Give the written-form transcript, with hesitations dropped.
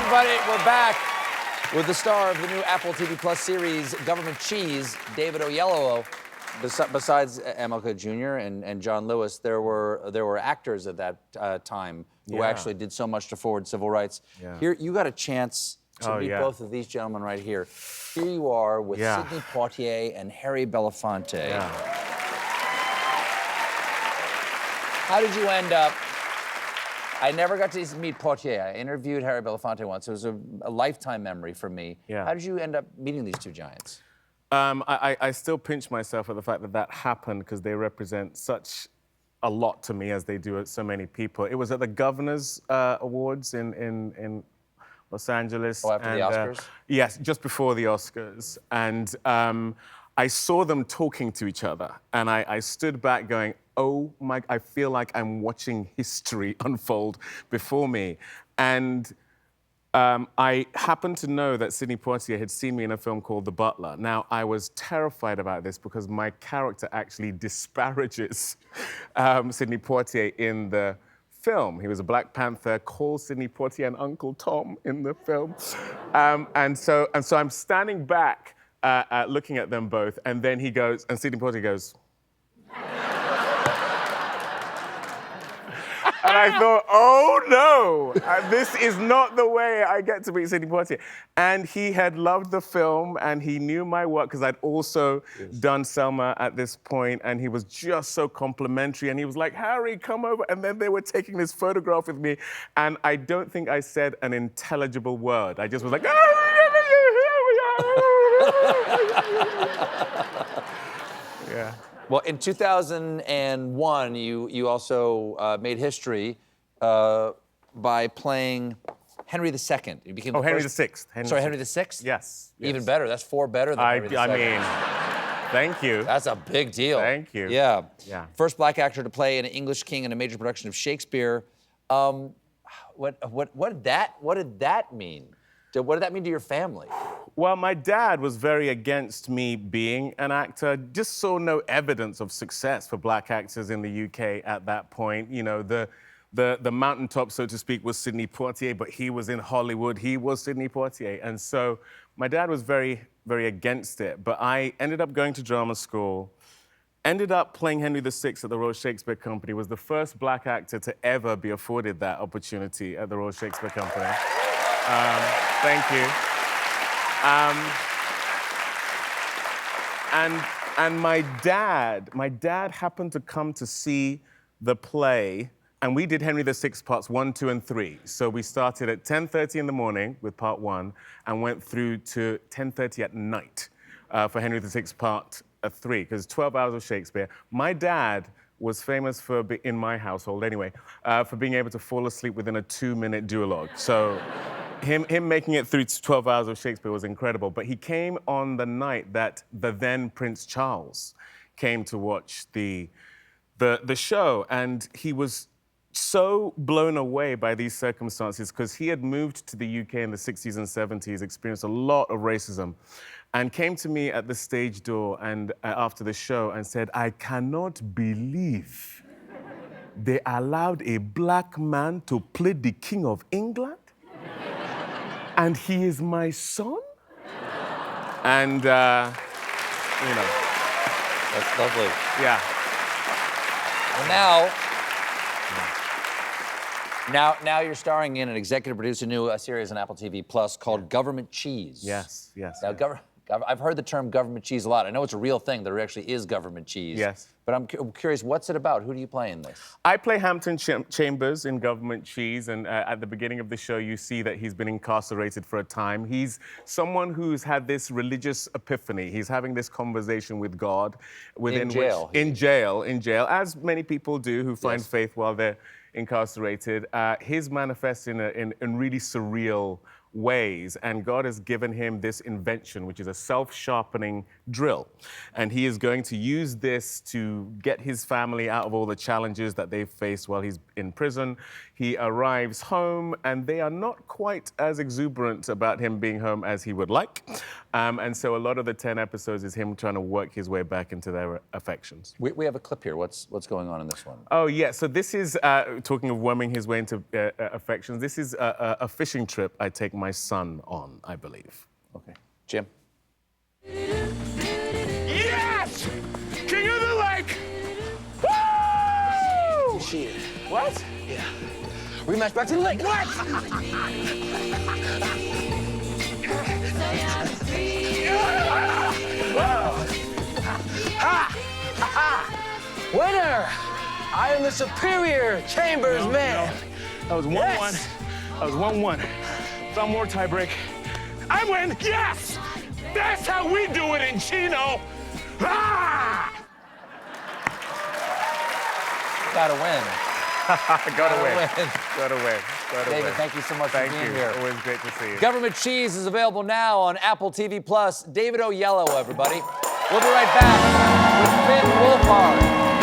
everybody. We're back with the star of the new Apple TV Plus series, Government Cheese, David Oyelowo. Besides MLK Jr. and John Lewis, there were actors at that time who actually did so much to forward civil rights. Here, you got a chance to meet both of these gentlemen right here. Here you are with Sidney Poitier and Harry Belafonte. How did you end up? I never got to meet Poitier. I interviewed Harry Belafonte once. It was a lifetime memory for me. How did you end up meeting these two giants? I still pinch myself at the fact that that happened because they represent such a lot to me as they do at so many people. It was at the Governor's Awards in Los Angeles. Oh, after the Oscars? Yes, just before the Oscars. And I saw them talking to each other. And I stood back going, oh my, I feel like I'm watching history unfold before me. And I happened to know that Sidney Poitier had seen me in a film called The Butler. Now, I was terrified about this because my character actually disparages Sidney Poitier in the film. He was a Black Panther, calls Sidney Poitier an Uncle Tom in the film. And so I'm standing back looking at them both, and then he goes, and Sidney Poitier goes, and I thought, oh no, this is not the way I get to meet Sidney Poitier. And he had loved the film and he knew my work because I'd also done Selma at this point, and he was just so complimentary, and he was like, Harry, come over. And then they were taking this photograph with me, and I don't think I said an intelligible word. I just was like, yeah. Well, in 2001, you also made history by playing Henry II. You became Henry VI. Henry VI? Yes. Even better. That's 4 better than Henry II. I mean, thank you. That's a big deal. Thank you. Yeah. Yeah. First Black actor to play an English king in a major production of Shakespeare. What did that mean? What did that mean to your family? Well, my dad was very against me being an actor. Just saw no evidence of success for Black actors in the UK at that point. You know, the mountaintop, so to speak, was Sidney Poitier, but he was in Hollywood. He was Sidney Poitier. And so my dad was very, very against it. But I ended up going to drama school, ended up playing Henry VI at the Royal Shakespeare Company, was the first Black actor to ever be afforded that opportunity at the Royal Shakespeare Company. Thank you. And my dad happened to come to see the play, and we did Henry VI parts 1, 2, and 3. So we started at 10:30 in the morning with part 1 and went through to 10:30 at night for Henry VI part 3, because 12 hours of Shakespeare. My dad was famous for, in my household anyway, for being able to fall asleep within a 2-minute duologue. So him making it through 12 hours of Shakespeare was incredible. But he came on the night that the then Prince Charles came to watch the show, and he was so blown away by these circumstances because he had moved to the UK in the 60s and 70s, experienced a lot of racism, and came to me at the stage door and after the show and said, I cannot believe they allowed a Black man to play the King of England, and he is my son? And, you know. That's lovely. Yeah. Well, now you're starring in and executive producing a new series on Apple TV Plus called Government Cheese. Yes, yes. Now, I've heard the term government cheese a lot. I know it's a real thing. There actually is government cheese. Yes. But I'm curious, what's it about? Who do you play in this? I play Hampton Chambers in Government Cheese, and at the beginning of the show, you see that he's been incarcerated for a time. He's someone who's had this religious epiphany. He's having this conversation with God. In jail. In jail, as many people do who find faith while they're incarcerated. His manifests in really surreal ways, and God has given him this invention, which is a self-sharpening drill. And he is going to use this to get his family out of all the challenges that they've faced while he's in prison. He arrives home, and they are not quite as exuberant about him being home as he would like. And so a lot of the 10 episodes is him trying to work his way back into their affections. We have a clip here. What's going on in this one? Oh, yeah. So this is, talking of worming his way into affections, this is a fishing trip I take my son on, I believe. Okay. Jim? Yes! King of the lake! Woo! Shit. What? Yeah. Rematch back to the lake. What? Winner! I am the superior Chambers man. That was 1-1. Yes. That was 1-1. Some more tiebreak. I win! Yes! That's how we do it in Chino! Ah! Gotta win. Gotta win. win. Gotta win. Gotta David, win. thank you so much Thank for being you. here. Always great to see you. Government Cheese is available now on Apple TV Plus. David Oyelowo, everybody. We'll be right back with Finn Wolfhard.